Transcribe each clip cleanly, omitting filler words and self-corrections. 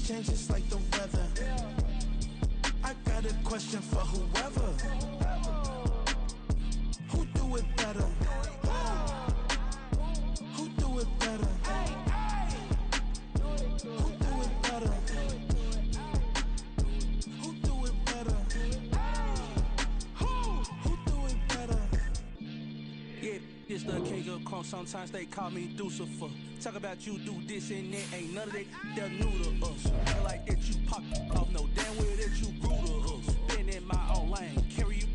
changes like the weather. I got a question for whoever. Who do it better? Who do it better? Who do it better? Who do it better? Who do it better? Yeah, this the king of crunk. Sometimes they call me Lucifer. Talk about you do this and that. Ain't none of that they're new to us. Feel like that you pop off, no damn well that you grew to us. Been in my own lane, carry you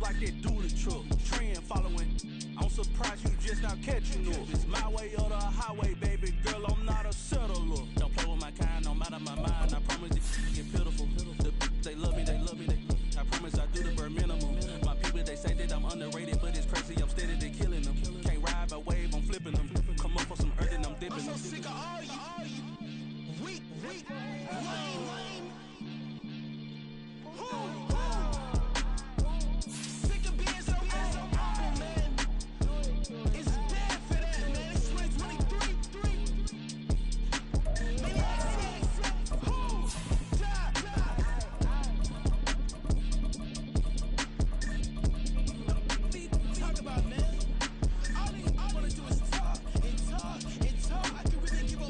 like that do the truck. Trend following, I'm surprised you just not catching up. It's my way or the highway, baby girl, I'm not a settler. Don't play with my kind, no matter my mind. I promise it get pitiful. They love me, I promise I do the bare minimum. My people, they say that I'm underrated, but it's crazy, I'm steady, they killing them. Can't ride my wave, I'm flipping them. Come up for some earth and I'm dipping them. I'm so sick of all you weak, lame. Sick of being so humble, man. It's bad for that, man. It's 2023. Talk about, man. All I want to do is talk and talk and talk. I can really give a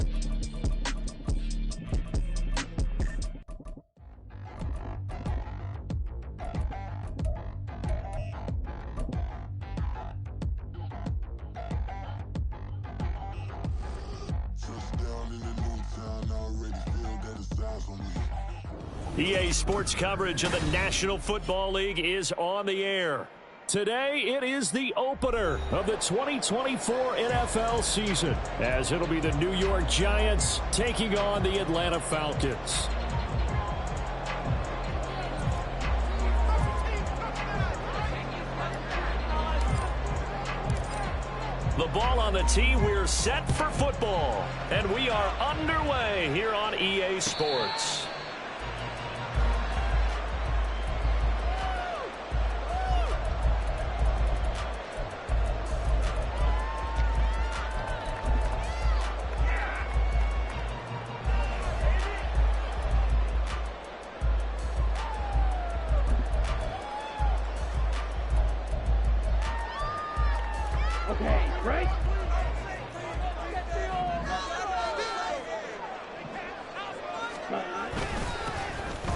EA Sports coverage of the National Football League is on the air. Today, it is the opener of the 2024 NFL season, as it'll be the New York Giants taking on the Atlanta Falcons. The ball on the tee, we're set for football, and we are underway here on EA Sports.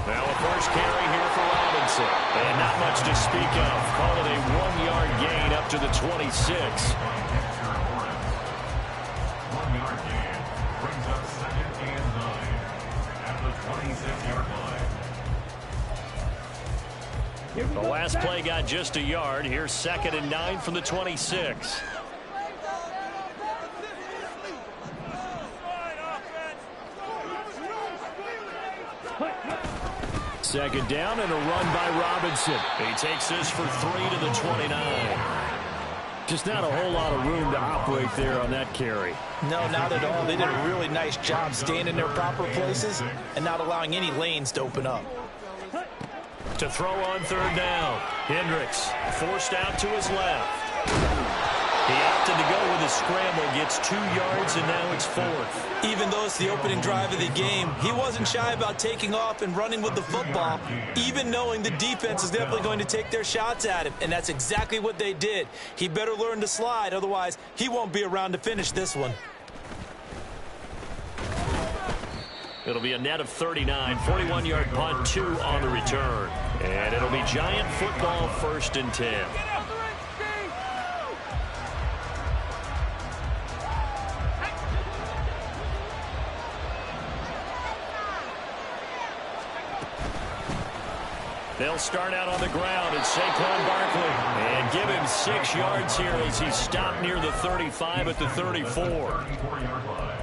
Now a first carry here for Robinson. And not much to speak of. Call it a 1-yard gain up to the 26. 1-yard gain brings up 2nd and 9 at the 26-yard line. The last play got just a yard. Here's 2nd and 9 from the 26. Second down and a run by Robinson. He takes this for 3 to the 29. Just not a whole lot of room to operate there on that carry. No, not at all. They did a really nice job staying in their proper places and not allowing any lanes to open up. To throw on 3rd down. Hendricks forced out to his left. He opted to go with a scramble, gets 2 yards, and now it's 4th. Even though it's the opening drive of the game, he wasn't shy about taking off and running with the football, even knowing the defense is definitely going to take their shots at him, and that's exactly what they did. He better learn to slide, otherwise he won't be around to finish this one. It'll be a net of 39, 41-yard punt, 2 on the return. And it'll be Giant football, 1st and 10. They'll start out on the ground at Saquon Barkley and give him 6 yards here as he stopped near the 35 at the 34.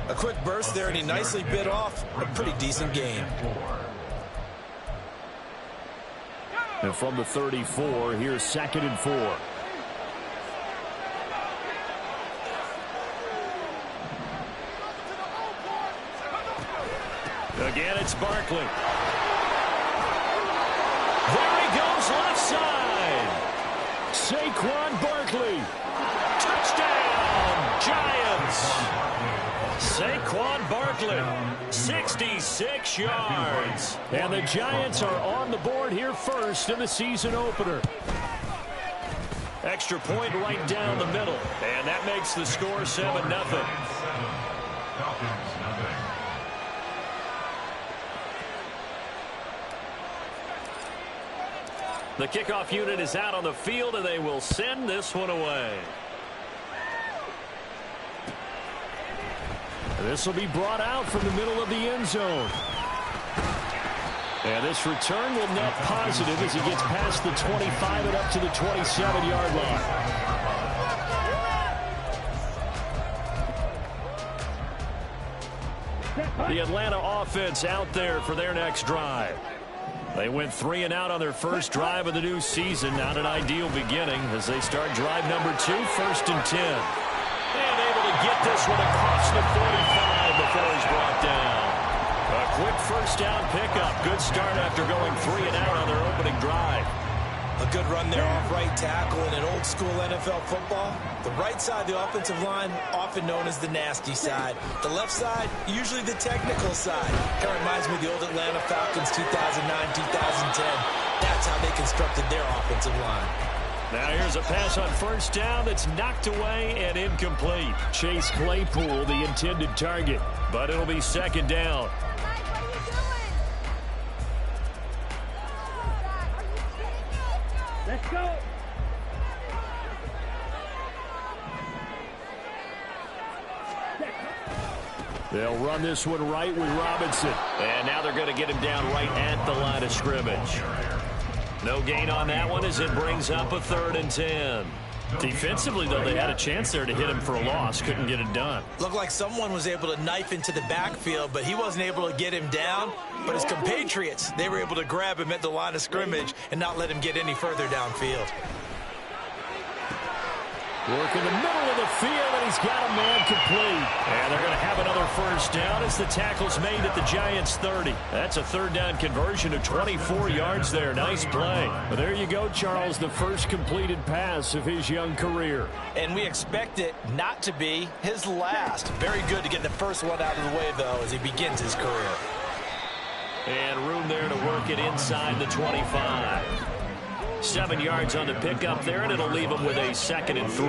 A quick burst there, and he nicely bit off a pretty decent gain. And from the 34, here's 2nd and 4. Again, it's Barkley. There he goes, left side. Saquon Barkley. Touchdown, Giants. Saquon Barkley, 66 yards. And the Giants are on the board here first in the season opener. Extra point right down the middle. And that makes the score 7-0. The kickoff unit is out on the field, and they will send this one away. This will be brought out from the middle of the end zone. And this return will net positive as he gets past the 25 and up to the 27-yard line. The Atlanta offense out there for their next drive. They went 3 and out on their first drive of the new season. Not an ideal beginning as they start drive number 2, 1st and 10. And able to get this one across the 45 before he's brought down. A quick first down pickup. Good start after going 3 and out on their opening drive. A good run there off right tackle in an old school NFL football. The right side, the offensive line, often known as the nasty side. The left side, usually the technical side. Kind of reminds me of the old Atlanta Falcons 2009, 2010. That's how they constructed their offensive line. Now here's a pass on first down that's knocked away and incomplete. Chase Claypool, the intended target, but it'll be 2nd down. Let's go. They'll run this one right with Robinson. And now they're going to get him down right at the line of scrimmage. No gain on that one as it brings up a 3rd and 10. Defensively, though, they had a chance there to hit him for a loss. Couldn't get it done. Looked like someone was able to knife into the backfield, but he wasn't able to get him down. But his compatriots, they were able to grab him at the line of scrimmage and not let him get any further downfield. Work in the middle of the field, and he's got a man complete. And they're going to have another first down as the tackle's made at the Giants' 30. That's a 3rd down conversion of 24 yards there. Nice play. But there you go, Charles, the first completed pass of his young career. And we expect it not to be his last. Very good to get the first one out of the way, though, as he begins his career. And room there to work it inside the 25. 7 yards on the pickup there, and it'll leave him with a 2nd and 3.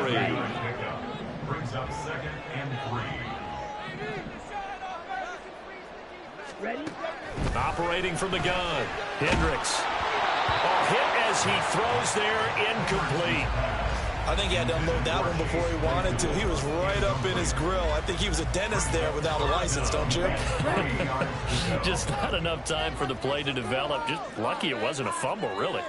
Brings up 2nd and 3. Ready? Operating from the gun, Hendricks. Hit as he throws there, incomplete. I think he had to unload that one before he wanted to. He was right up in his grill. I think he was a dentist there without a license, don't you? Just not enough time for the play to develop. Just lucky it wasn't a fumble, really.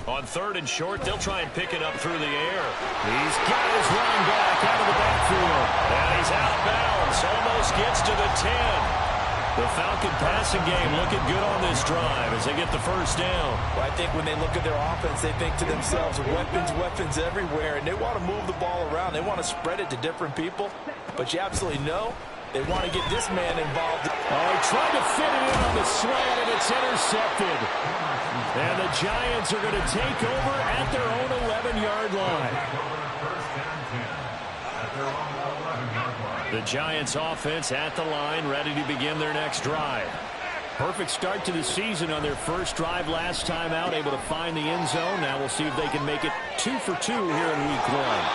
On 3rd and short, they'll try and pick it up through the air. He's got his running back out of the backfield. And he's out of bounds. Almost gets to the 10. The Falcon passing game looking good on this drive as they get the first down. Well, I think when they look at their offense, they think to themselves, weapons everywhere, and they want to move the ball around. They want to spread it to different people, but you absolutely know they want to get this man involved. Oh, he tried to fit it in on the slant, and it's intercepted. And the Giants are going to take over at their own 11-yard line. The Giants offense at the line, ready to begin their next drive. Perfect start to the season on their first drive last time out, able to find the end zone. Now we'll see if they can make it 2 for 2 here in week 1.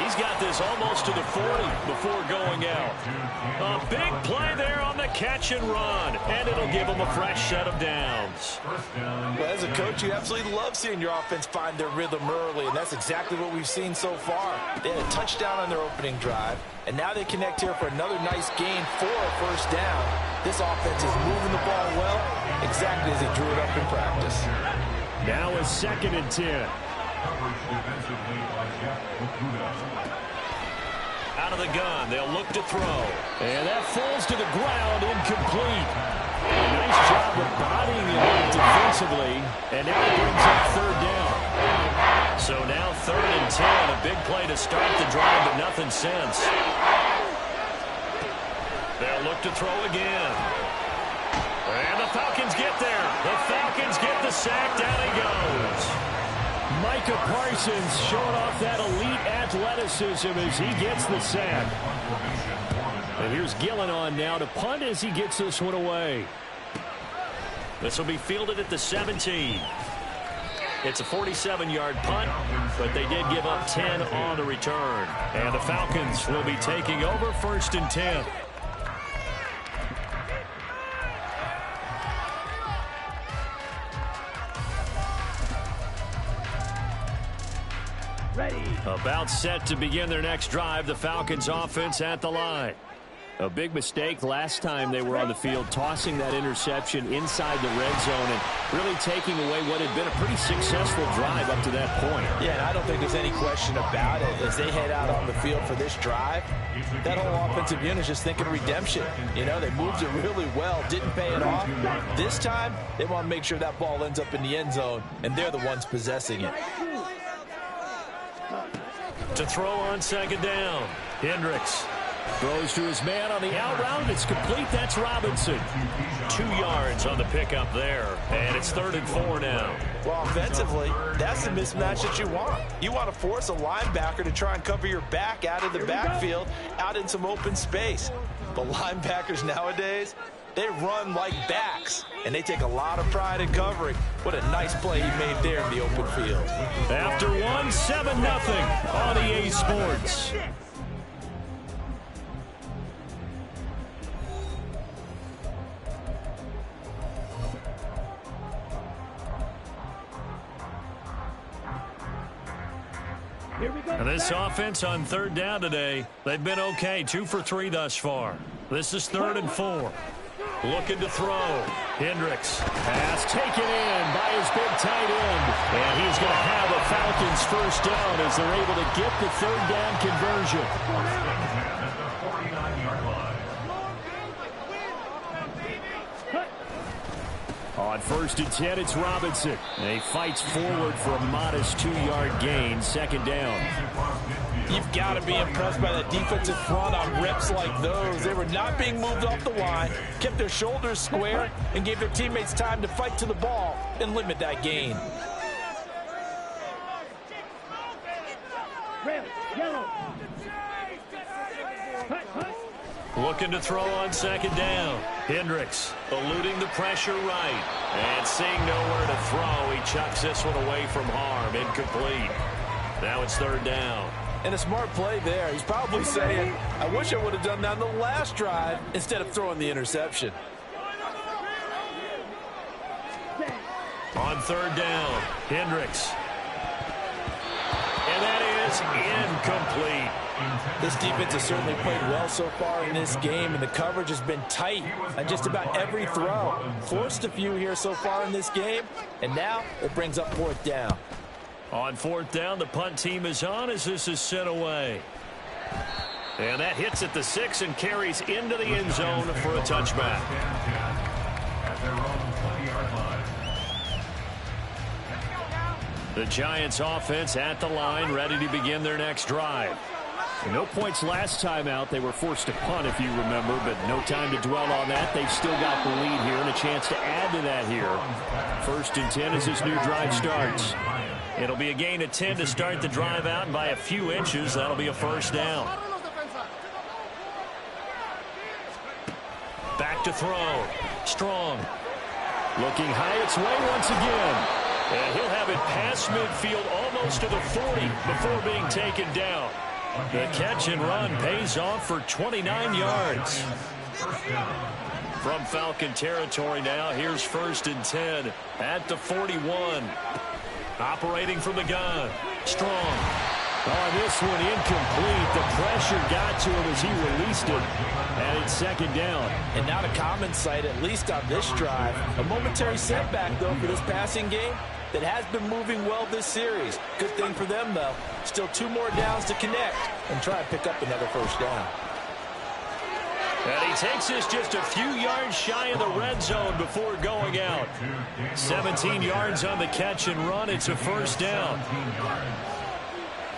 He's got this almost to the 40 before going out. A big play there on the catch and run, and it'll give him a fresh set of downs. Well, as a coach, you absolutely love seeing your offense find their rhythm early, and that's exactly what we've seen so far. They had a touchdown on their opening drive, and now they connect here for another nice gain for a first down. This offense is moving the ball well, exactly as they drew it up in practice. Now a 2nd and 10. Out of the gun, they'll look to throw. And that falls to the ground, incomplete. Nice job of bodying it up defensively. And now it brings up 3rd down. So now 3rd and 10, a big play to start the drive, but nothing since. They'll look to throw again. And the Falcons get there. The Falcons get the sack. Down he goes. Micah Parsons showing off that elite athleticism as he gets the sack. And here's Gillen on now to punt as he gets this one away. This will be fielded at the 17. It's a 47-yard punt, but they did give up 10 on the return. And the Falcons will be taking over 1st and 10. Ready. About set to begin their next drive, the Falcons offense at the line. A big mistake last time they were on the field, tossing that interception inside the red zone and really taking away what had been a pretty successful drive up to that point. Yeah, and I don't think there's any question about it. As they head out on the field for this drive, that whole offensive unit is just thinking redemption. You know, they moved it really well, didn't pay it off. This time, they want to make sure that ball ends up in the end zone, and they're the ones possessing it. To throw on 2nd down, Hendricks throws to his man on the out route. It's complete. That's Robinson. 2 yards on the pickup there. And it's 3rd and 4 now. Well, offensively, that's the mismatch that you want. You want to force a linebacker to try and cover your back out of the backfield, out in some open space. The linebackers nowadays, they run like backs, and they take a lot of pride in covering. What a nice play he made there in the open field. After 1, 7-0 on EA Sports. And this offense on 3rd down today, they've been okay. 2 for 3 thus far. This is 3rd and 4. Looking to throw. Hendricks. Pass taken in by his big tight end. And he's going to have a Falcons 1st down as they're able to get the 3rd down conversion. On 1st and 10, it's Robinson. And he fights forward for a modest 2-yard gain. 2nd down. You've got to be impressed by that defensive front on reps like those. They were not being moved off the line, kept their shoulders square, and gave their teammates time to fight to the ball and limit that gain. Red, yellow. Looking to throw on 2nd down. Hendricks eluding the pressure right. And seeing nowhere to throw, he chucks this one away from harm. Incomplete. Now it's 3rd down. And a smart play there. He's probably saying, I wish I would have done that on the last drive instead of throwing the interception. On 3rd down, Hendricks. And that is incomplete. This defense has certainly played well so far in this game, and the coverage has been tight on just about every throw. Forced a few here so far in this game, and now it brings up 4th down. On 4th down, the punt team is on as this is sent away. And that hits at the 6 and carries into the end zone for a touchback. The Giants offense at the line, ready to begin their next drive. No points last time out. They were forced to punt, if you remember, but no time to dwell on that. They've still got the lead here and a chance to add to that here. 1st and 10 as this new drive starts. It'll be a gain of 10 to start the drive out, and by a few inches, that'll be a 1st down. Back to throw. Strong. Looking high its way once again. And he'll have it past midfield almost to the 40 before being taken down. The catch and run pays off for 29 yards. From Falcon territory now, here's 1st and 10 at the 41. Operating from the gun. Strong. On this one, incomplete. The pressure got to him as he released it. And it's 2nd down. And not a common sight, at least on this drive. A momentary setback, though, for this passing game that has been moving well this series. Good thing for them, though. Still 2 more downs to connect and try and pick up another 1st down. And he takes this just a few yards shy of the red zone before going out. 17 yards on the catch and run. It's a 1st down.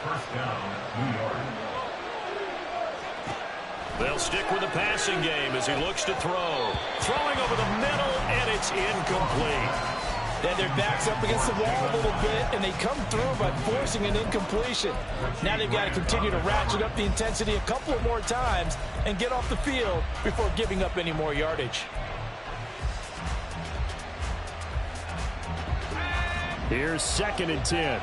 1st down, New York. They'll stick with the passing game as he looks to throw. Throwing over the middle, and it's incomplete. They had their backs up against the wall a little bit, and they come through by forcing an incompletion. Now they've got to continue to ratchet up the intensity a couple of more times and get off the field before giving up any more yardage. Here's 2nd and 10.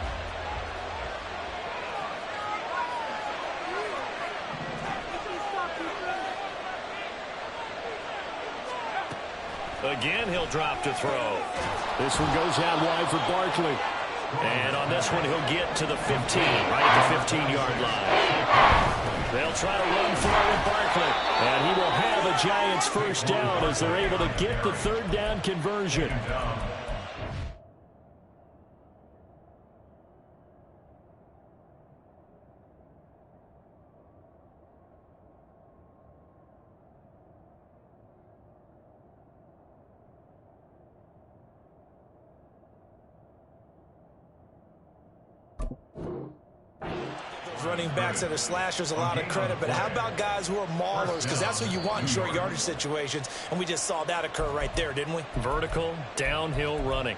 Again, he'll drop to throw. This one goes out wide for Barkley. And on this one, he'll get to the 15, right at the 15-yard line. They'll try to run for it with Barkley. And he will have a Giants first down as they're able to get the 3rd down conversion. Running backs that are slashers a lot of credit, but how about guys who are maulers? Because that's what you want in short yardage situations, and we just saw that occur right there, didn't we? Vertical, downhill running.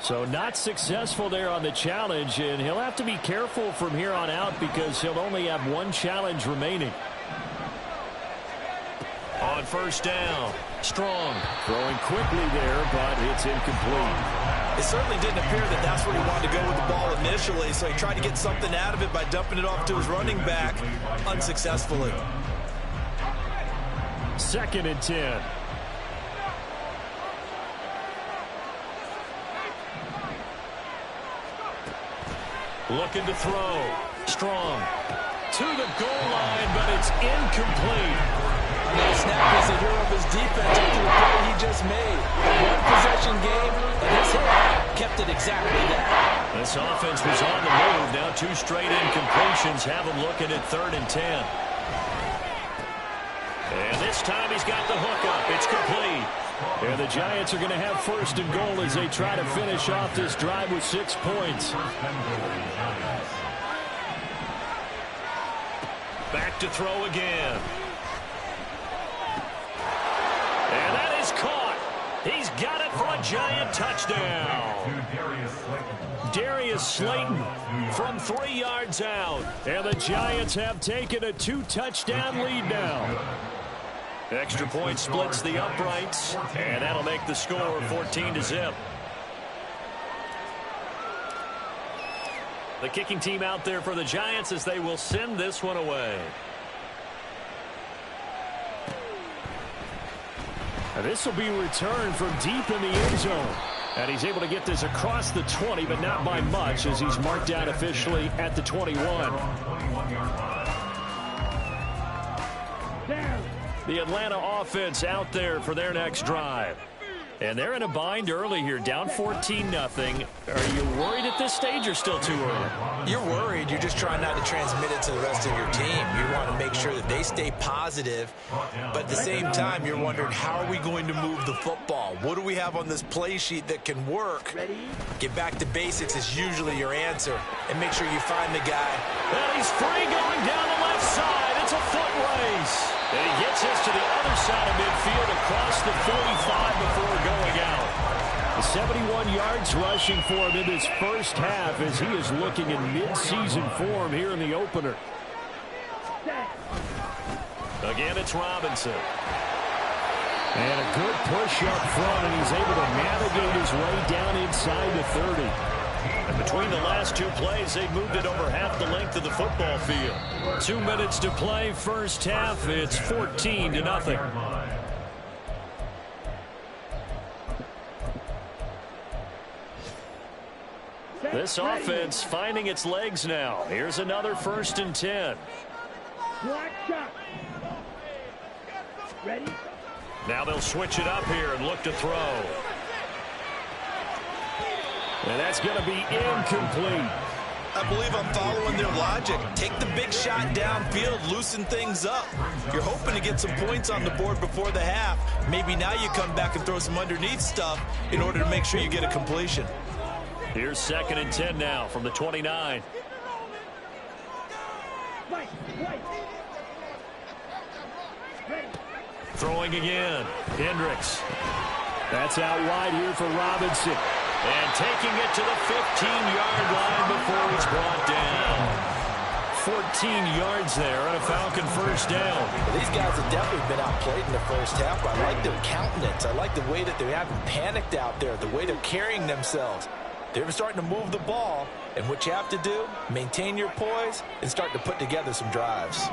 So not successful there on the challenge, and he'll have to be careful from here on out because he'll only have 1 challenge remaining. On 1st down, Strong throwing quickly there, but it's incomplete. It certainly didn't appear that that's where he wanted to go with the ball initially, so he tried to get something out of it by dumping it off to his running back unsuccessfully. 2nd and 10. Looking to throw. Strong to the goal line, but it's incomplete. Now Snap is the hero of his defense after the play he just made. A one-possession game, and his hit kept it exactly that. This offense was on the move. Now 2 straight incompletions have him looking at 3rd and 10. And this time he's got the hook up. It's complete. And the Giants are going to have 1st and goal as they try to finish off this drive with 6 points. Back to throw again. And that is caught. He's got it for a Giant touchdown. Darius Slayton from 3 yards out. And the Giants have taken a 2-touchdown lead now. Extra point splits the uprights, and that'll make the score 14-0. The kicking team out there for the Giants as they will send this one away. And this will be returned from deep in the end zone. And he's able to get this across the 20, but not by much as he's marked out officially at the 21. The Atlanta offense out there for their next drive. And they're in a bind early here, down 14-0. Are you worried at this stage or still too early? You're worried. You're just trying not to transmit it to the rest of your team. You want to make sure that they stay positive. But at the same time, you're wondering, how are we going to move the football? What do we have on this play sheet that can work? Get back to basics is usually your answer. And make sure you find the guy. And he's free going down the left side. It's a foot race. And he gets us to the other side of midfield across the 45 before going out. 71 yards rushing for him in his first half as he is looking in mid-season form here in the opener. Again, it's Robinson. And a good push up front, and he's able to navigate his way down inside the 30. And between the last 2 plays, they've moved it over half the length of the football field. 2 minutes to play, first half. It's 14-0. This offense finding its legs now. Here's another 1st and 10. Ready? Now they'll switch it up here and look to throw. And that's going to be incomplete. I believe I'm following their logic. Take the big shot downfield, loosen things up. You're hoping to get some points on the board before the half. Maybe now you come back and throw some underneath stuff in order to make sure you get a completion. Here's 2nd and 10 now from the 29. Throwing again. Hendricks. That's out wide here for Robinson. And taking it to the 15-yard line before he's brought down. 14 yards there on a Falcon first down. Well, these guys have definitely been outplayed in the first half, but I like their countenance. I like the way that they haven't panicked out there, the way they're carrying themselves. They're starting to move the ball, and what you have to do, maintain your poise and start to put together some drives.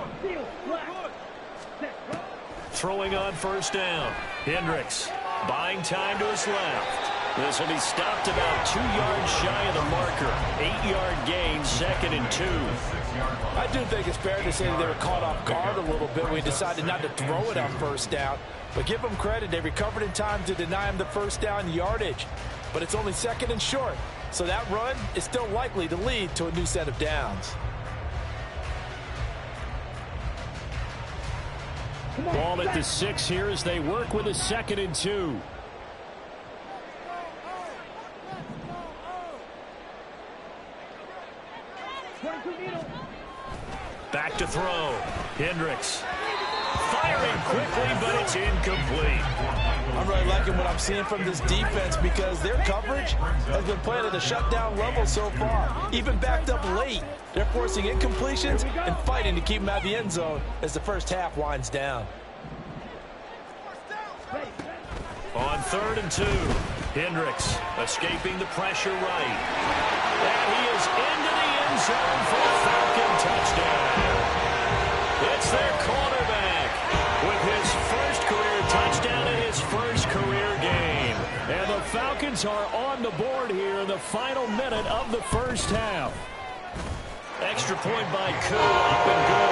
Throwing on first down. Hendricks buying time to his left. This will be stopped about 2 yards shy of the marker. 8-yard gain, 2nd and 2. I do think it's fair to say that they were caught off guard a little bit. We decided not to throw it on first down. But give them credit. They recovered in time to deny him the first down yardage. But it's only 2nd and short. So that run is still likely to lead to a new set of downs. Ball at the 6 here as they work with a 2nd and 2. Back to throw. Hendricks firing quickly, but it's incomplete. I'm really liking what I'm seeing from this defense because their coverage has been playing at a shutdown level so far. Even backed up late, they're forcing incompletions and fighting to keep them out of the end zone as the first half winds down. On 3rd and 2, Hendricks escaping the pressure right. And he is into the end zone for a Falcon touchdown. It's their quarterback with his first career touchdown and his first career game. And the Falcons are on the board here in the final minute of the first half. Extra point by Koo, up and good.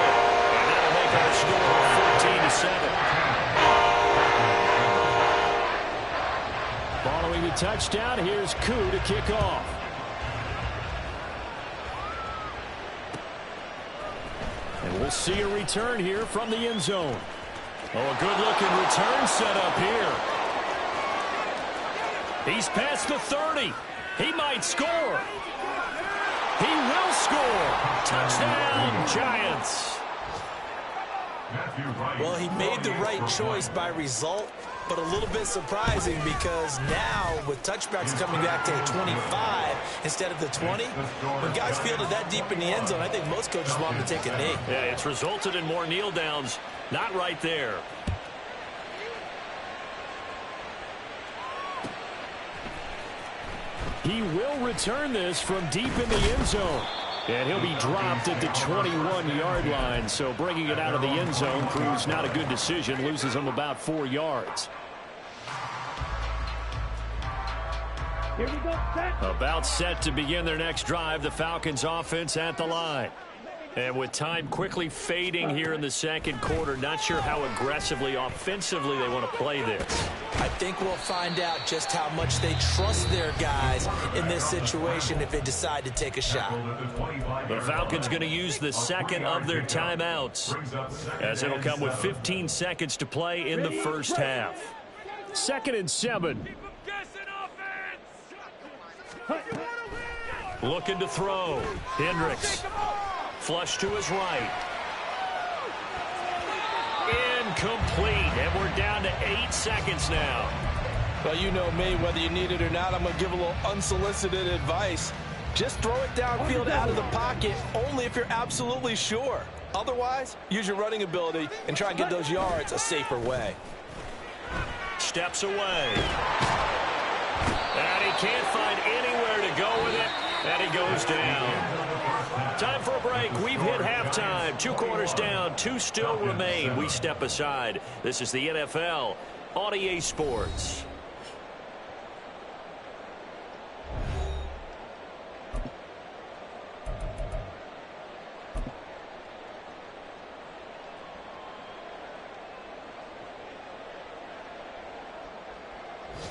And that'll make our score 14-7. Following the touchdown, here's Koo to kick off. And we'll see a return here from the end zone. Oh, a good-looking return set up here. He's past the 30. He might score. He will score. Touchdown, Giants. Well, he made the right choice by result, but a little bit surprising because now with touchbacks coming back to 25 instead of the 20, when guys fielded that deep in the end zone, I think most coaches want them to take a knee. Yeah, it's resulted in more kneel downs. Not right there. He will return this from deep in the end zone. And he'll be dropped at the 21-yard line. So bringing it out of the end zone proves not a good decision. Loses him about 4 yards. Here we go, set. About set to begin their next drive. The Falcons offense at the line. And with time quickly fading here in the second quarter, not sure how aggressively, offensively they want to play this. I think we'll find out just how much they trust their guys in this situation if they decide to take a shot. The Falcons going to use the second of their timeouts, as it'll come with 15 seconds to play in the first half. 2nd and 7. Looking to throw. Hendricks. Flush to his right. Incomplete. And we're down to 8 seconds now. Well, you know me, whether you need it or not, I'm going to give a little unsolicited advice. Just throw it downfield out of the pocket only if you're absolutely sure. Otherwise, use your running ability and try and get those yards a safer way. Steps away. And he can't find anywhere to go with it. And he goes down. Time for a break. We've hit halftime. 2 quarters down. 2 still remain. We step aside. This is the NFL on EA Sports.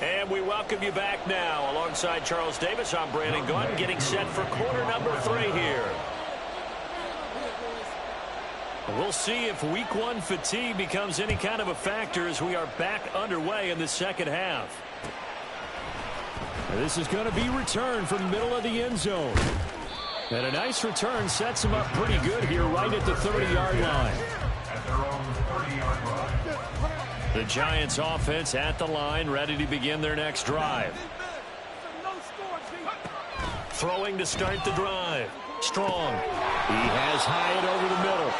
And we welcome you back now. Alongside Charles Davis, I'm Brandon Gunn, getting set for quarter number 3 here. We'll see if week 1 fatigue becomes any kind of a factor as we are back underway in the second half. This is going to be returned from the middle of the end zone. And a nice return sets him up pretty good here right at the 30-yard line. At their own 30-yard line. The Giants offense at the line, ready to begin their next drive. Throwing to start the drive. Strong. He has Hyatt over the middle.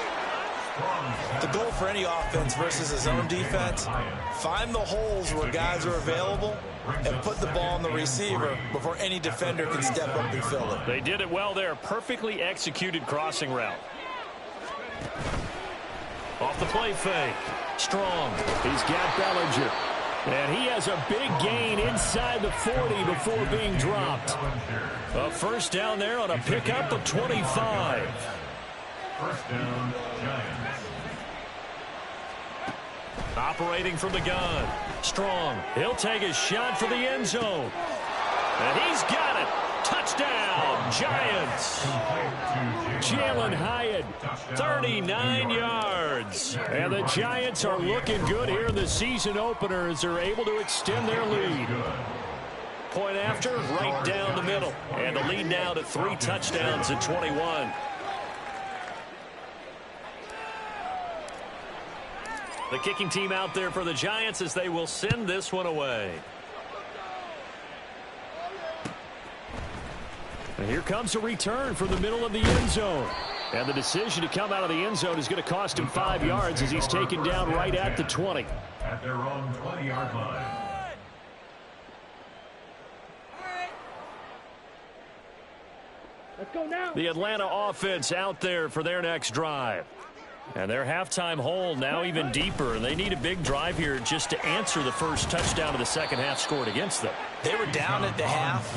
The goal for any offense versus his own defense, find the holes where guys are available and put the ball on the receiver before any defender can step up and fill it. They did it well there. Perfectly executed crossing route. Off the play fake. Strong. He's got Bellinger. And he has a big gain inside the 40 before being dropped. A first down there on a pickup of 25. First down, Giants. Operating from the gun. Strong. He'll take a shot for the end zone. And he's got it. Touchdown, Giants. Jalen Hyatt, 39 yards. And the Giants are looking good here in the season opener as they're able to extend their lead. Point after, right down the middle. And the lead now to 3 touchdowns at 21. The kicking team out there for the Giants as they will send this one away. And here comes a return from the middle of the end zone. And the decision to come out of the end zone is going to cost him 5 yards as he's taken down right at the 20. At their own 20-yard line. Let's go now. The Atlanta offense out there for their next drive. And their halftime hole now even deeper. And they need a big drive here just to answer the first touchdown of the second half scored against them. They were down at the half.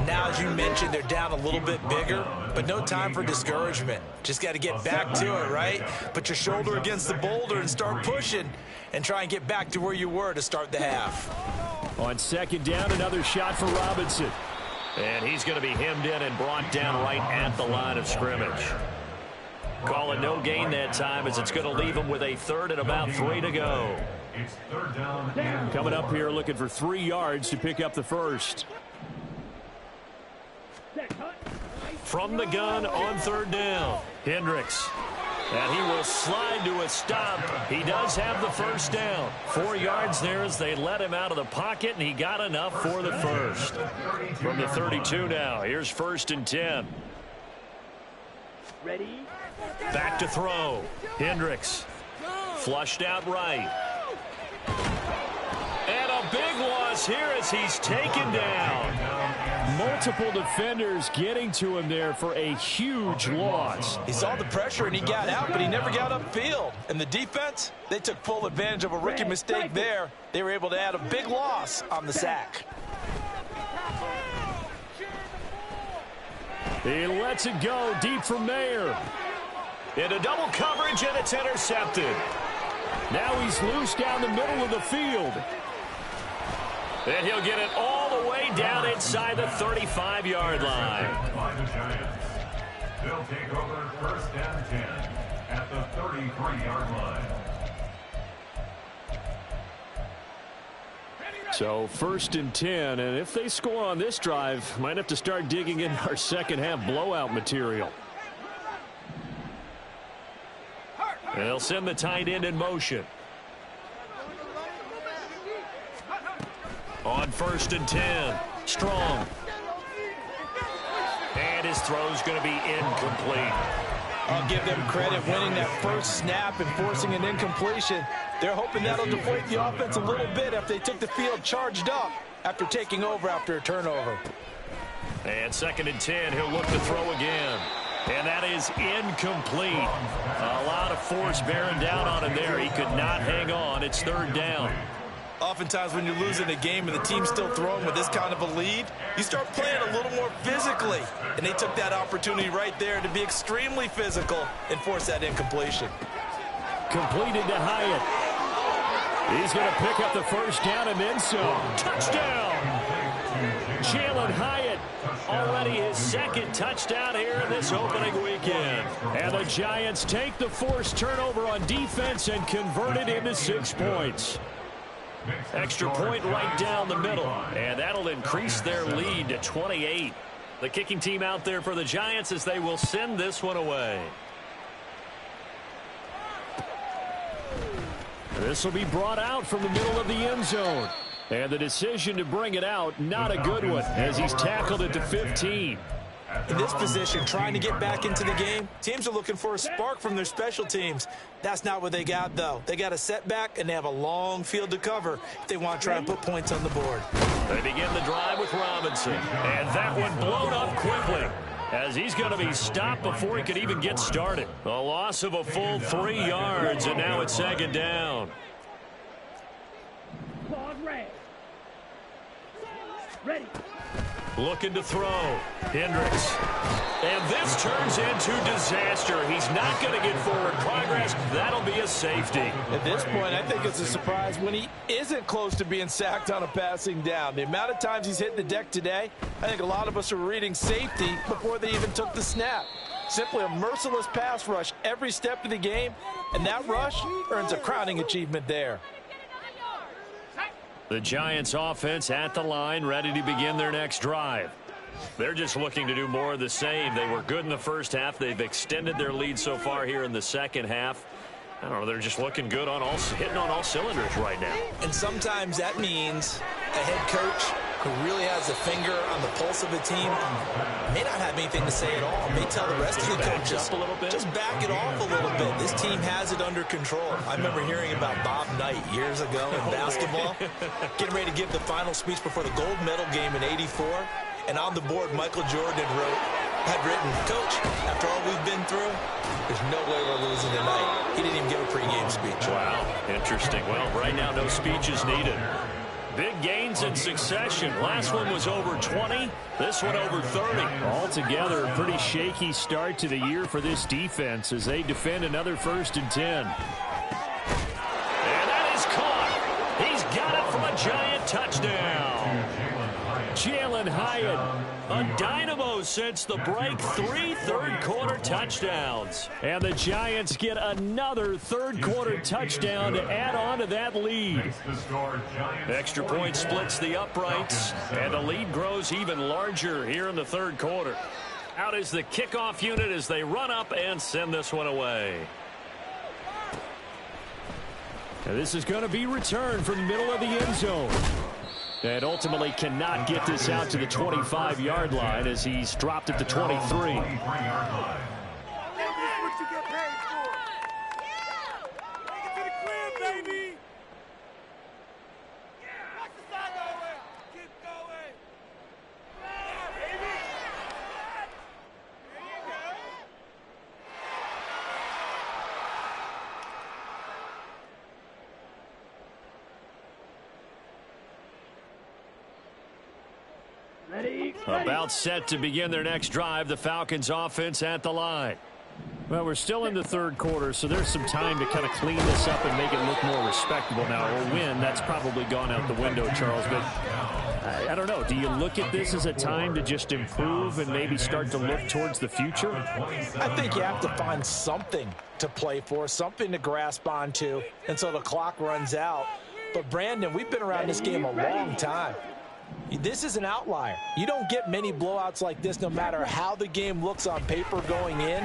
Now, as you mentioned, they're down a little bit bigger, but no time for discouragement. Just got to get back to it, right? Put your shoulder against the boulder and start pushing and try and get back to where you were to start the half. On second down, another shot for Robinson. And he's going to be hemmed in and brought down right at the line of scrimmage. Call it no gain that time as it's going to leave him with a third and about 3 to go. It's third down and Coming up here looking for 3 yards to pick up the first. From the gun on third down, Hendricks. And he will slide to a stop. He does have the first down. 4 yards there as they let him out of the pocket, and he got enough for the first. From the 32 now, here's 1st and 10. Ready? Back to throw. Hendricks. Flushed out right. And a big loss here as he's taken down. Multiple defenders getting to him there for a huge loss. He saw the pressure and he got out, but he never got upfield. And the defense, they took full advantage of a rookie mistake there. They were able to add a big loss on the sack. He lets it go deep for Mayer. Into double coverage, and it's intercepted. Now he's loose down the middle of the field. And he'll get it all the way down inside the 35-yard line. by the Giants. They'll take over 1st and 10 at the 33-yard line. So 1st and 10, and if they score on this drive, might have to start digging in our second half blowout material. And they'll send the tight end in motion. On 1st and 10, Strong. And his throw's going to be incomplete. I'll give them credit winning that first snap and forcing an incompletion. They're hoping that'll deflate the offense a little bit if they took the field charged up after taking over after a turnover. And 2nd and 10, he'll look to throw again. And that is incomplete. A lot of force bearing down on him there. He could not hang on. It's 3rd down. Oftentimes when you're losing a game and the team's still throwing with this kind of a lead, you start playing a little more physically. And they took that opportunity right there to be extremely physical and force that incompletion. Completed to Hyatt. He's going to pick up the first down and then some. Touchdown! Jalen Hyatt, already his 2nd touchdown here in this opening weekend. And the Giants take the forced turnover on defense and convert it into 6 points. Extra point right down the middle, and that'll increase their lead to 28. The kicking team out there for the Giants as they will send this one away. This will be brought out from the middle of the end zone. And the decision to bring it out, not a good one, as he's tackled it to 15. In this position, trying to get back into the game, teams are looking for a spark from their special teams. That's not what they got, though. They got a setback, and they have a long field to cover if they want to try and put points on the board. They begin the drive with Robinson. And that one blown up quickly, as he's going to be stopped before he could even get started. A loss of a full 3 yards, and now it's second down. Ready. Looking to throw. Hendricks. And this turns into disaster. He's not going to get forward progress. That'll be a safety. At this point, I think it's a surprise when he isn't close to being sacked on a passing down. The amount of times he's hit the deck today, I think a lot of us are reading safety before they even took the snap. Simply a merciless pass rush every step of the game, and that rush earns a crowning achievement there. The Giants offense at the line, ready to begin their next drive. They're just looking to do more of the same. They were good in the first half. They've extended their lead so far here in the second half. I don't know, they're just looking good on hitting on all cylinders right now. And sometimes that means a head coach who really has a finger on the pulse of the team may not have anything to say at all. May tell the rest of the coaches, just back it off a little bit. This team has it under control. I remember hearing about Bob Knight years ago in basketball, getting ready to give the final speech before the gold medal game in '84. And on the board, Michael Jordan had written, "Coach, after all we've been through, there's no way we're losing tonight." He didn't even give a pregame speech. Wow, interesting. Well, right now, no speech is needed. Big gains in succession. Last one was over 20. This one over 30. Altogether, a pretty shaky start to the year for this defense as they defend another 1st and 10. And that is caught. He's got it for a Giant touchdown. Jalen Hyatt, a dynamo since the break. 3 third-quarter touchdowns. And the Giants get another third-quarter touchdown to add on to that lead. Extra point splits the uprights, and the lead grows even larger here in the third quarter. Out is the kickoff unit as they run up and send this one away. Now this is going to be returned from the middle of the end zone. And ultimately cannot get this out to the 25-yard line as he's dropped at the 23. About set to begin their next drive, the Falcons offense at the line. Well, we're still in the third quarter, so there's some time to kind of clean this up and make it look more respectable now. Or win, that's probably gone out the window, Charles. But I don't know. Do you look at this as a time to just improve and maybe start to look towards the future? I think you have to find something to play for, something to grasp onto until the clock runs out. But, Brandon, we've been around this game a long time. This is an outlier. You don't get many blowouts like this no matter how the game looks on paper going in.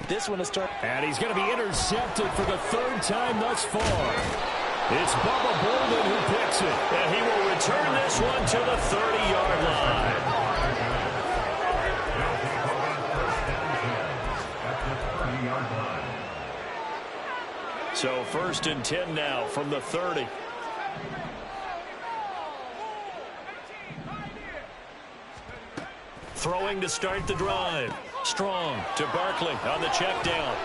This one is turned. And he's going to be intercepted for the 3rd time thus far. It's Bubba Bolden who picks it. And he will return this one to the 30-yard line. So 1st and 10 now from the 30. Throwing to start the drive. Strong to Barkley on the check down.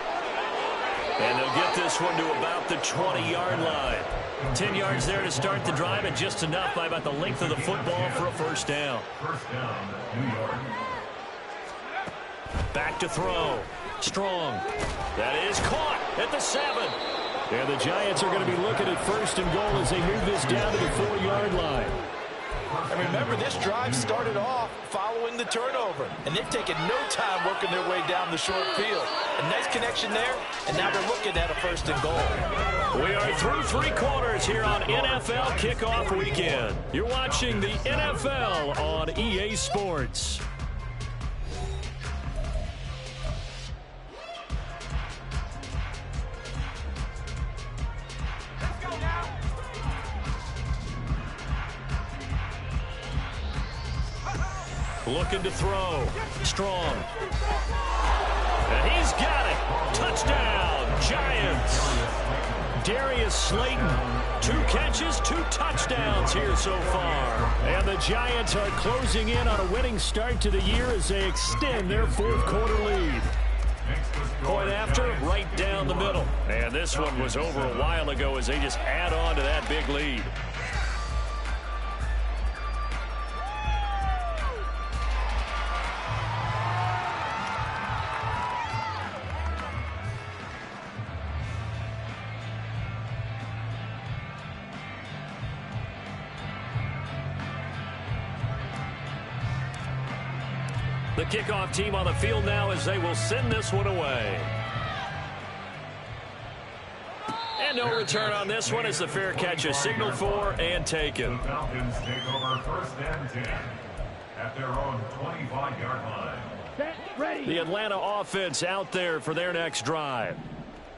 And they'll get this one to about the 20-yard line. 10 yards there to start the drive, and just enough by about the length of the football for a first down. Back to throw. Strong. That is caught at the 7. And the Giants are going to be looking at 1st and goal as they move this down to the 4-yard line. And remember, this drive started off following the turnover, and they've taken no time working their way down the short field. A nice connection there, and now they're looking at a 1st and goal. We are through 3 quarters here on NFL Kickoff Weekend. You're watching the NFL on EA Sports. Looking to throw. Strong. And he's got it. Touchdown, Giants. Darius Slayton, 2 catches, 2 touchdowns here so far. And the Giants are closing in on a winning start to the year as they extend their 4th quarter lead. Point after, right down the middle. And this one was over a while ago as they just add on to that big lead. The kickoff team on the field now as they will send this one away. And no return on this one as the fair catch is signaled for and taken. The Falcons take over 1st and 10 at their own 25-yard line. The Atlanta offense out there for their next drive.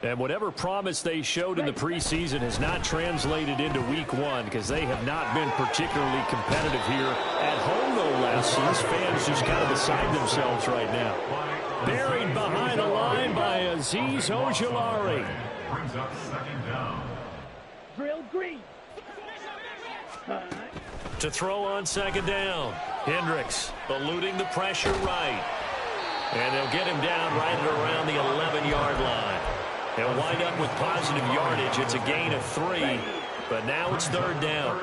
And whatever promise they showed in the preseason has not translated into week 1 because they have not been particularly competitive here at home, no less. So these fans just kind of beside themselves right now. Buried behind the line by Azeez Ojulari. Brings up 2nd down. Drill green. To throw on 2nd down. Hendricks eluding the pressure right. And they'll get him down right at around the 11-yard line. They'll wind up with positive yardage. It's a gain of 3, but now it's 3rd down.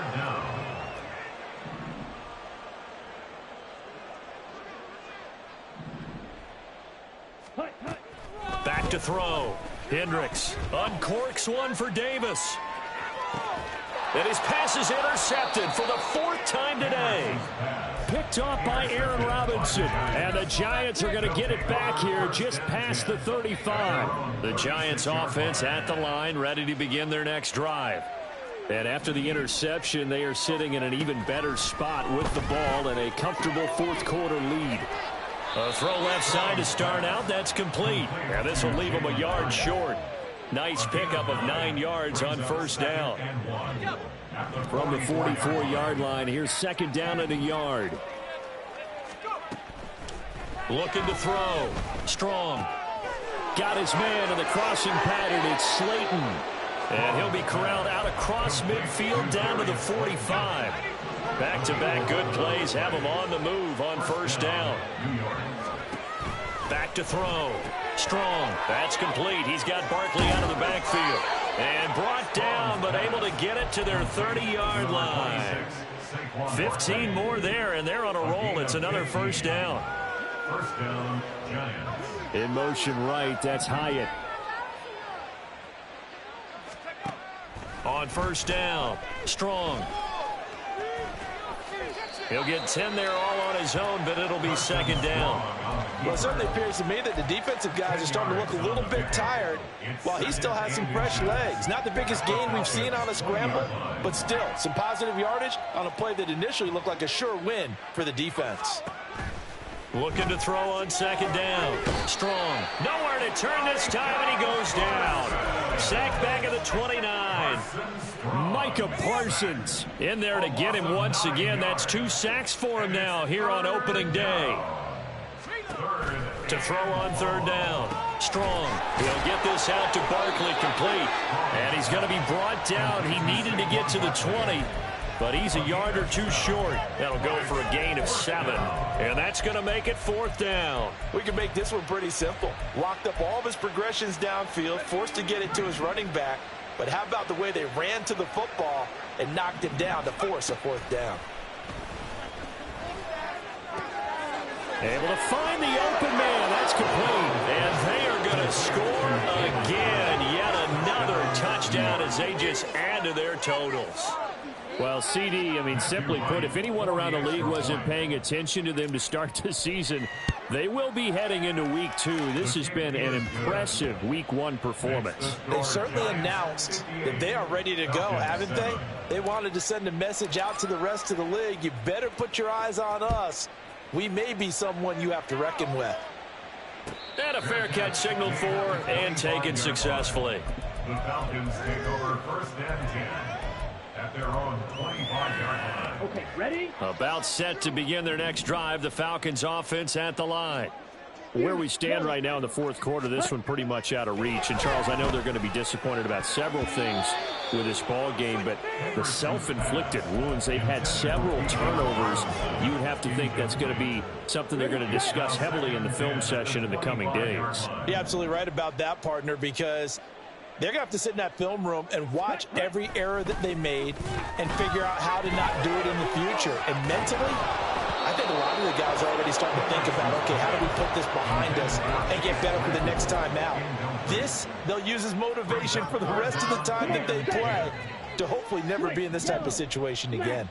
Back to throw. Hendricks uncorks one for Davis. And his pass is intercepted for the 4th time today. Picked off by Aaron Robinson. And the Giants are going to get it back here just past the 35. The Giants offense at the line, ready to begin their next drive. And after the interception, they are sitting in an even better spot with the ball and a comfortable 4th quarter lead. A throw left side to start out. That's complete. And this will leave them a yard short. Nice pickup of 9 yards on 1st down. From the 44-yard line, here's 2nd down and a yard. Looking to throw. Strong. Got his man in the crossing pattern. It's Slayton. And he'll be corralled out across midfield down to the 45. Back-to-back good plays have him on the move on 1st down. Back to throw. Strong. That's complete. He's got Barkley out of the backfield. And brought down, but able to get it to their 30-yard line. 15 more there, and they're on a roll. It's another 1st down. 1st down, Giants. In motion right, that's Hyatt. On 1st down, Strong. He'll get 10 there all on his own, but it'll be 2nd down. Well, it certainly appears to me that the defensive guys are starting to look a little bit tired while he still has some fresh legs. Not the biggest gain we've seen on a scramble, but still some positive yardage on a play that initially looked like a sure win for the defense. Looking to throw on 2nd down. Strong. Nowhere to turn this time, and he goes down. Sacked back at the 29. Micah Parsons in there to get him once again. That's 2 sacks for him now here on opening day. To throw on 3rd down. Strong. He'll get this out to Barkley complete. And he's going to be brought down. He needed to get to the 20. But he's a yard or 2 short. That'll go for a gain of 7. And that's going to make it 4th down. We can make this one pretty simple. Locked up all of his progressions downfield, forced to get it to his running back. But how about the way they ran to the football and knocked him down to force a 4th down? Able to find the open man. That's complete. And they are going to score again. Yet another touchdown as they just add to their totals. Well, CD, simply put, if anyone around the league wasn't paying attention to them to start the season, they will be heading into week 2. This has been an impressive week 1 performance. They've certainly announced that they are ready to go, haven't they? They wanted to send a message out to the rest of the league. You better put your eyes on us. We may be someone you have to reckon with. And a fair catch signaled for and taken successfully. The Falcons take over 1st and 10. at their own 25-yard line. Okay, ready? About set to begin their next drive, the Falcons offense at the line. Where we stand right now in the fourth quarter, this one pretty much out of reach. And, Charles, I know they're going to be disappointed about several things with this ball game, but the self-inflicted wounds, they've had several turnovers. You would have to think that's going to be something they're going to discuss heavily in the film session in the coming days. You're absolutely right about that, partner, because they're going to have to sit in that film room and watch every error that they made and figure out how to not do it in the future. And mentally, I think a lot of the guys are already starting to think about, okay, how do we put this behind us and get better for the next time out? This, they'll use as motivation for the rest of the time that they play to hopefully never be in this type of situation again.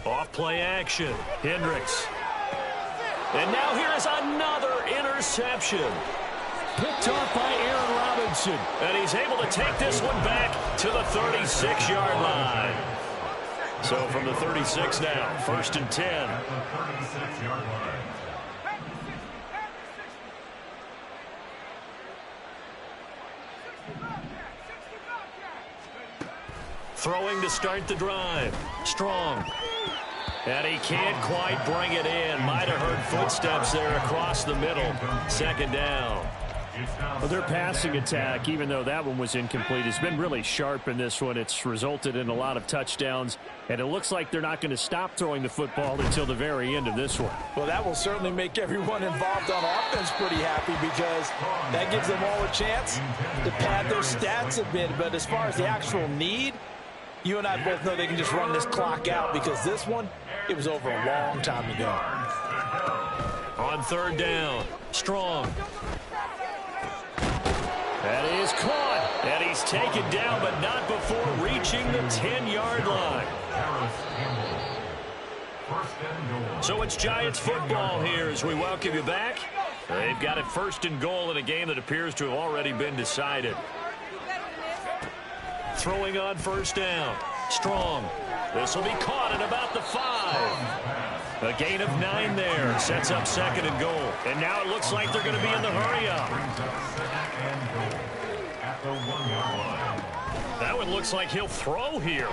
Off play action. Hendricks. And now here is another interception. Picked off by Aaron Robinson. And he's able to take this one back to the 36-yard line. So from the 36 now, 1st and 10. At the 36-yard line. Throwing to start the drive. Strong. And he can't quite bring it in. Might have heard footsteps there across the middle. 2nd down. Well, their passing attack, even though that one was incomplete, has been really sharp in this one. It's resulted in a lot of touchdowns, and it looks like they're not going to stop throwing the football until the very end of this one. Well, that will certainly make everyone involved on offense pretty happy because that gives them all a chance to pad their stats a bit. But as far as the actual need, you and I both know they can just run this clock out because this one, it was over a long time ago. On 3rd down, Strong. That is caught, and he's taken down, but not before reaching the 10-yard line. So it's Giants football here as we welcome you back. They've got it 1st and goal in a game that appears to have already been decided. Throwing on 1st down. Strong. This will be caught at about the 5. A gain of 9 there. Sets up 2nd and goal. And now it looks like they're going to be in the hurry-up. That one looks like he'll throw here.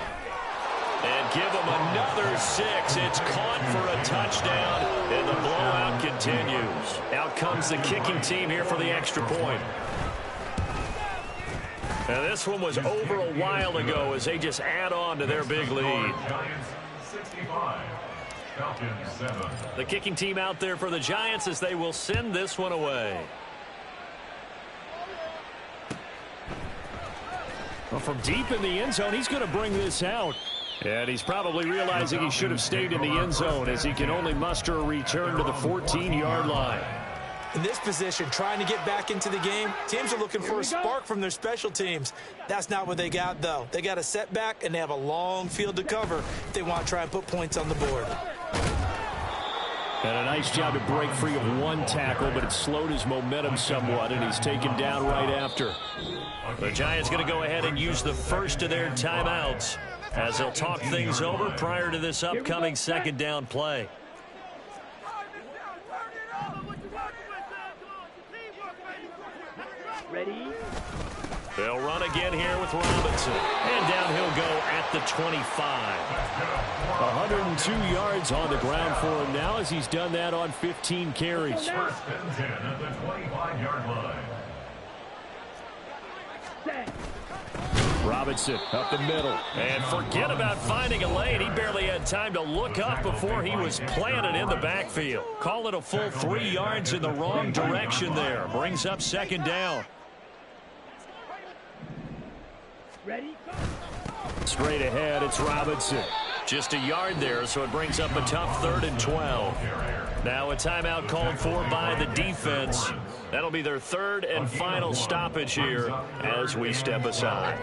And give him another 6. It's caught for a touchdown, and the blowout continues. Out comes the kicking team here for the extra point. Now this one was over a while ago as they just add on to their big lead. Giants 65, Falcons 7. The kicking team out there for the Giants as they will send this one away. Well, from deep in the end zone, he's going to bring this out. And he's probably realizing he should have stayed in the end zone as he can only muster a return to the 14-yard line. In this position, trying to get back into the game, teams are looking for a spark from their special teams. That's not what they got, though. They got a setback, and they have a long field to cover if they want to try and put points on the board. And a nice job to break free of one tackle, but it slowed his momentum somewhat, and he's taken down right after. The Giants going to go ahead and use the first of their timeouts as they'll talk things over prior to this upcoming 2nd down play. Ready? They'll run again here with Robinson. And down he'll go at the 25. 102 yards on the ground for him now as he's done that on 15 carries. 1st and 10 at the 25-yard line. Robinson up the middle. And forget about finding a lane. He barely had time to look up before he was planted in the backfield. Call it a full 3 yards in the wrong direction there. Brings up 2nd down. Ready? Straight ahead, it's Robinson. Just a yard there, so it brings up a tough 3rd and 12. Now a timeout called for by the defense. That'll be their 3rd and final stoppage here as we step aside.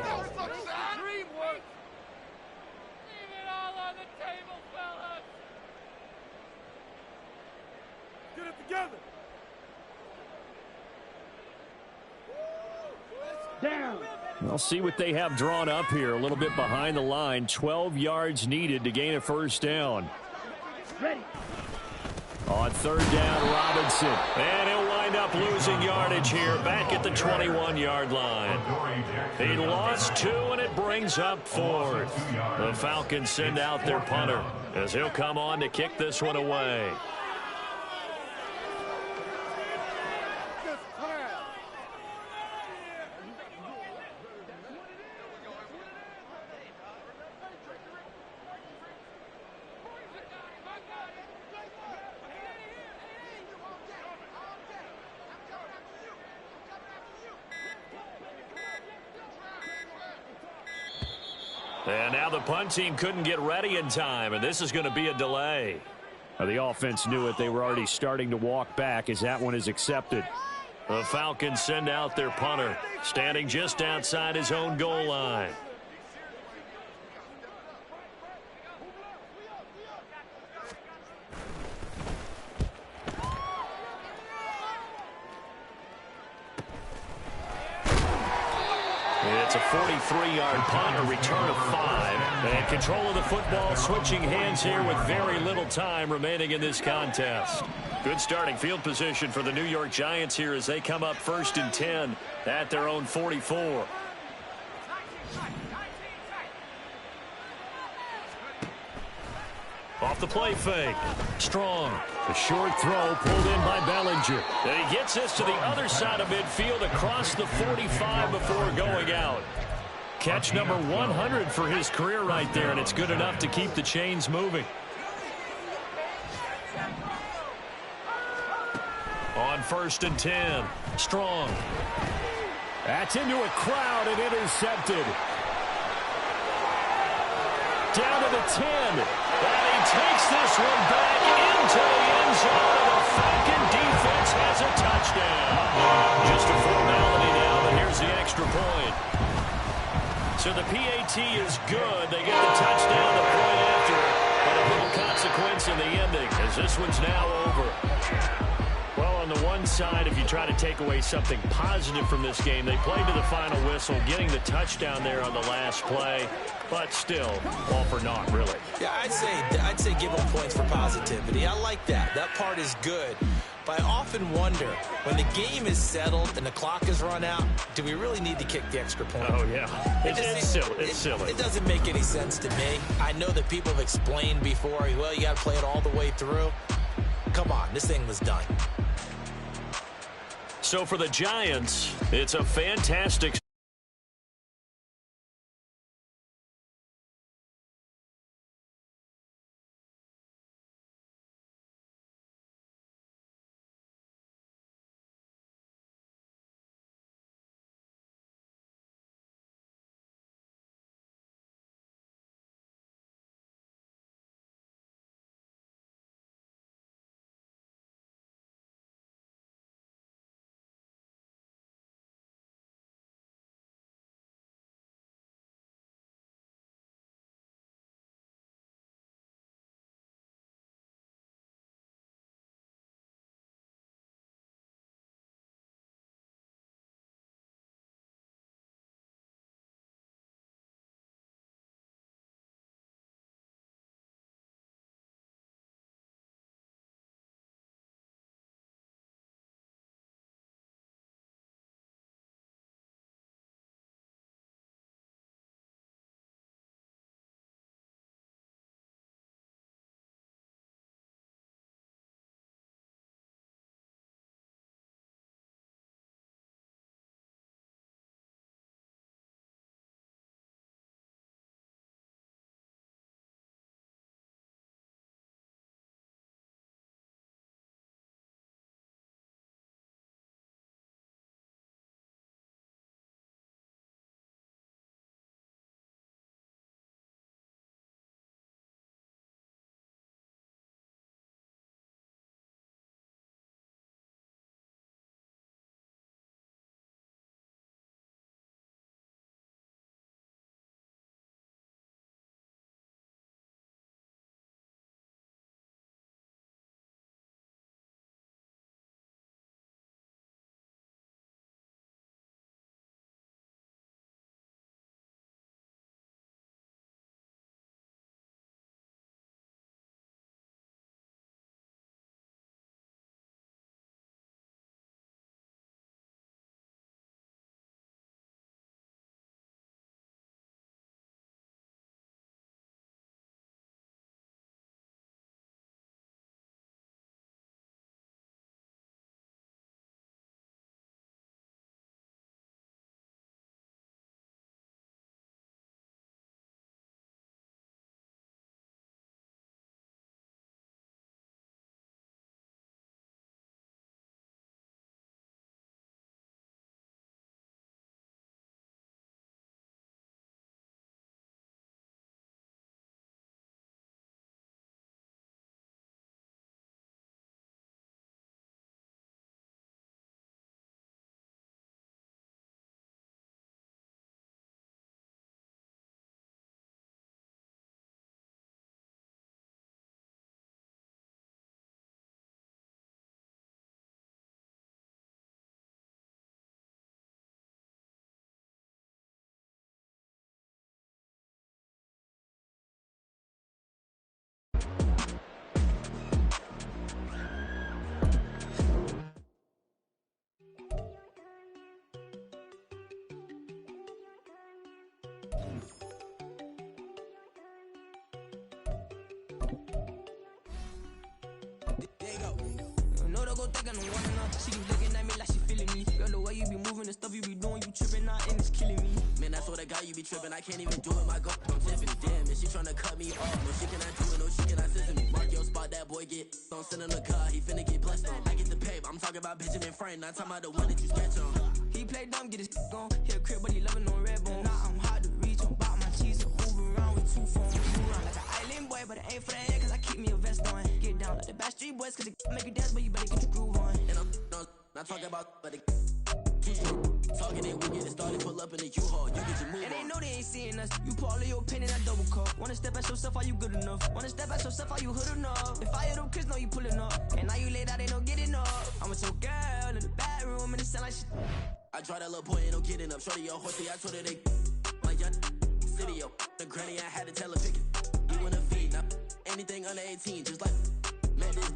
Get it together. Down. We'll see what they have drawn up here. A little bit behind the line. 12 yards needed to gain a 1st down. Ready. On On third down, Robinson. And he'll wind up losing yardage here back at the 21-yard line. He lost 2, and it brings up 4th. The Falcons send out their punter as he'll come on to kick this one away. And now the punt team couldn't get ready in time, and this is going to be a delay. The offense knew it. They were already starting to walk back as that one is accepted. The Falcons send out their punter, standing just outside his own goal line. It's a 43-yard punt, a return of 5. And control of the football, switching hands here with very little time remaining in this contest. Good starting field position for the New York Giants here as they come up 1st and 10 at their own 44. Off the play fake. Strong. A short throw pulled in by Bellinger. And he gets this to the other side of midfield across the 45 before going out. Catch number 100 for his career right there, and it's good enough to keep the chains moving. On 1st and 10. Strong. That's into a crowd and intercepted. Down to the 10. And he takes this one back into the end zone. The Falcon defense has a touchdown. Just a formality now, but here's the extra point. So the PAT is good. They get the touchdown, the point after it. But a little consequence in the ending as this one's now over. Well, on the one side, if you try to take away something positive from this game, they played to the final whistle, getting the touchdown there on the last play. But still, all for naught, really. Yeah, I'd say give them points for positivity. I like that. That part is good. But I often wonder, when the game is settled and the clock is run out, do we really need to kick the extra point? Oh, yeah. It's silly. It's silly. It doesn't make any sense to me. I know that people have explained before, well, you got to play it all the way through. Come on, this thing was done. So for the Giants, it's a fantastic go thinking I'm one enough. She keep looking at me like she feeling me. Girl, the way you be moving, the stuff you be doing, you tripping out and it's killing me. Man, that's what I got, you be tripping. I can't even do it, my girl. I'm Tiffany. Damn, and she tryna cut me off. No, she cannot do it, no, she cannot listen to me. Mark your spot, that boy get. Don't send in the car, he finna get blessed on. I get the pay, but I'm talking about Benjamin Franklin, not talking about the one that you sketch on. He play dumb, get his gone. Hit a crib, but he loving on red bone. Now I'm hard to reach, I'm bout my cheese and move around with 2 phones. Move around like an island boy, but it ain't for the head, cause I keep me a vest on. Get down like the Backstreet Boys, cause it make you dance, but you better get your groove on. And I'm not talking about, but it talking it, we get it started, pull up in the U-Haul, you get your move and on. They know they ain't seeing us, you pour all of your pen in that double cup. Wanna step at yourself, are you good enough? Wanna step at yourself, are you hood enough? If I hear them kids, know you pulling up. And now you laid out, they don't get enough. I'm with your girl in the bedroom, and it sound like shit. I tried that little boy, ain't no getting up. Shorty, your horsey, I told her they my young city, yo. The granny, I had to tell her pick it. You wanna feed, now anything under 18, just like met this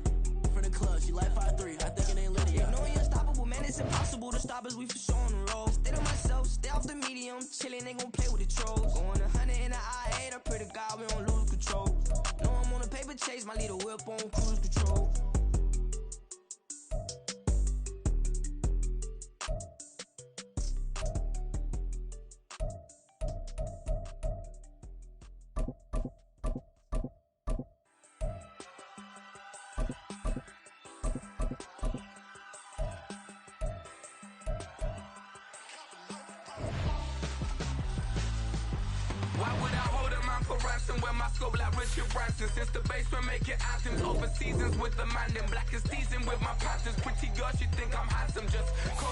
from the club, she like 5'3", I think it ain't Lydia. No, you're unstoppable, man, it's impossible to stop us, we for sure on the road. Stay to myself, stay off the medium, chillin', ain't gon' play with the trolls. Going 100 in the I-8, I pray to God we don't lose control. No, I'm on a paper chase, my little whip on cruise control. Why would I hold a man for ransom when my scope like Richard Branson? Since the basement making anthems over seasons with the man, then black is teasing with my patterns. Pretty girl, she think I'm handsome, just call